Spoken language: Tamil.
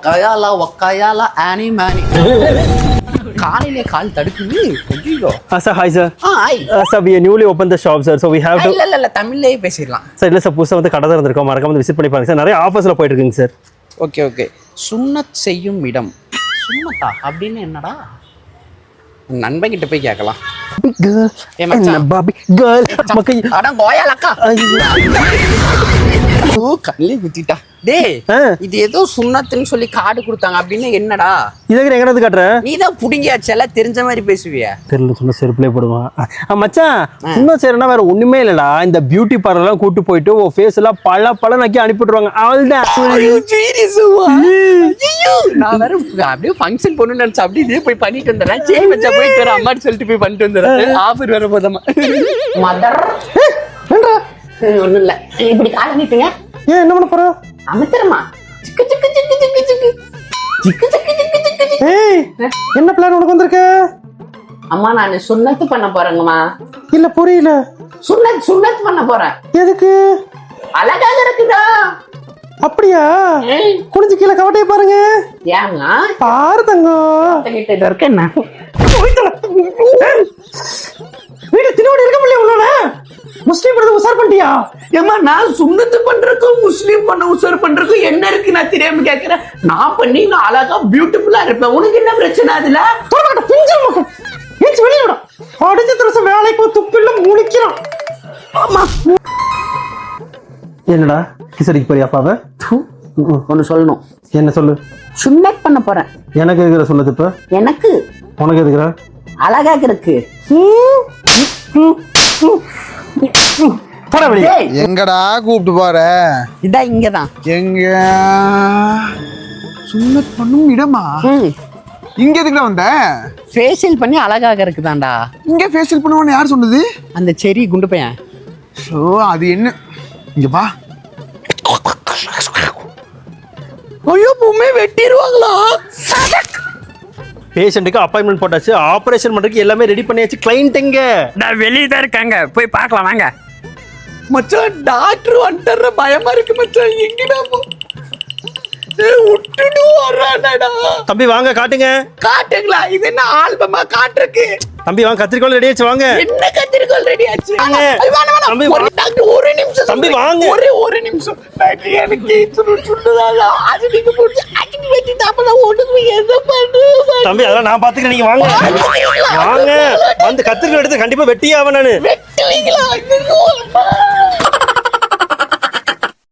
கயாலா ஒக்காயாலா ஆனி மேனி காலையிலே கால் தடுக்குது. ஐயோ. Sir, hi sir. Hi. Sir, we newly opened the shop, sir. So we have to. இல்ல தமிழ்லயே பேசிடலாம். சார் இல்லை சார் புதுசாக வந்து கடை தான் இருந்திருக்கோம், மறக்காம வந்து விசிட் பண்ணி பாருங்க சார். நிறைய ஆஃபர்ஸில் போயிட்டு இருக்குங்க சார். ஓகே. சுன்னத் செய்யும் இடம். சுன்னத்தா அப்படின்னு என்னடா? நண்பன் கிட்ட போய் கேட்கலாம். கல்லி குத்திட்டா. டேய், இது ஏதோ சுண்ணத்துன்னு சொல்லி கார்டு கொடுத்தாங்க அப்படின்னு என்னடா? இதுக்கு எங்கடாது காட்டுறேன். நீ தான் புடிங்கியாச்சல, தெரிஞ்ச மாதிரி பேசுவியா? தெரியல, சொன்ன செருப்புலே போடுவான். மச்சான் இன்னும் சரினா வேற ஒண்ணுமே இல்லடா. இந்த பியூட்டி பார்லர்லாம் கூட்டு போயிட்டு ஓ ஃபேஸ் எல்லாம் பல நக்கி அனுப்பிடுவாங்க. அவள்தான். நான் வேற அப்படியே ஃபங்க்ஷன் போகணும்னு நினைச்சா அப்படியே போய் பண்ணிட்டு வந்துடுறேன். சரி மச்சா போயிட்டு வர அம்மான்னு சொல்லிட்டு போய் பண்ணிட்டு வந்துடுறேன். ஆஃபர் வேற போதாமா மதர் ஒண்ணும் இல்ல. இப்படி கால நீட்டுங்க. ஏன் என்ன பண்ண போற? அமைச்சரமா என்ன பிளான் உனக்கு வந்திருக்கு? அம்மா நான் சுண்ணத்து பண்ண போறேங்கம்மா. இல்ல புரியல. சுண்ணத்து பண்ண போறேன். எதுக்கு? அழகாக இருக்குதா? அப்படியா? குனிஞ்சு கீழே கவட்டையை பாருங்க. ஏங்க பாரு தங்கம் இருக்கு என்ன வீடு தினோடு இருக்க முடியல உன்னால. முஸ்லீம் பண்ண உசார் பண்ணிட்டியா? ஏமா நான் சுண்ணத்து பண்றதுக்கும் முஸ்லீம் பண்ண உசார் பண்றதுக்கும் என்ன இருக்கு நான் தெரியாம கேக்குறேன். நான் பண்ணி நான் அழகா பியூட்டிஃபுல்லா இருப்பேன். உனக்கு என்ன பிரச்சனை அதுல? வெளியிட அடிச்ச திரச வேலைக்கு துப்பில்ல முழிக்கிறான். ஆமா என்னடா கிசடிக்கு போறியா அப்பாவை? ஒன்னு சொல்லணும். என்ன சொல்லு? சுண்ணத் பண்ண போறேன். எனக்கு இருக்கிற சொல்லது இப்ப எனக்கு உனக்கு எதுக்குற? அழகாக இருக்கு. எங்கடா கூப்பிட்டு போற? இதா இங்கதான். எங்க சுண்ணத் பண்ணும் இடமா? இங்க எதுக்குடா வந்த? ஃபேஷியல் பண்ணி அழகாக இருக்குதாண்டா. இங்க ஃபேஷியல் பண்ணுவான்னு யார் சொன்னது? அந்த செரி குண்டு பையன். ஸோ அது என்ன? இங்க வா. ஐயோ பூமே வெட்டிடுவாங்களா? பேஷண்ட்டுக்கு அப்பாயின்மெண்ட் போட்டாச்சு, ஆபரேஷன் பண்றதுக்கு எல்லாமே ரெடி பண்ணியாச்சு. கிளைண்ட் எங்க? நான் வெளியே தான் இருக்காங்க, போய் பார்க்கலாம் வாங்க. மச்சான் டாக்டர் வந்துடுற பயமா இருக்கு மச்சான். எங்கடா போ விட்டுடு வரானடா. தம்பி வாங்க காட்டுங்க. காட்டுங்களா? இது என்ன ஆல்பமா காட்டுறக்கு? தம்பி வாங்க, கத்திரிக்கோல் ரெடி ஆச்சு வாங்க. என்ன கத்திரிக்கோல் ரெடி ஆச்சு? தம்பி ஒரு டாக்டர் ஒரு நிமிஷம். தம்பி வாங்க. ஒரு நிமிஷம். டாக்டர் எனக்கு சொல்லுதாங்க. அது நீங்க போட்டு அக்கினி வெட்டிட்டாப்பல ஓடுது. என்ன பண்ணுவ? தம்பி அதெல்லாம் நான் பாத்துக்கிறேன், நீங்க வாங்க. வாங்க வந்து கத்திரிக்கோல் எடுத்து கண்டிப்பா வெட்டியே ஆவேன் நானு. வெட்டுவீங்களா?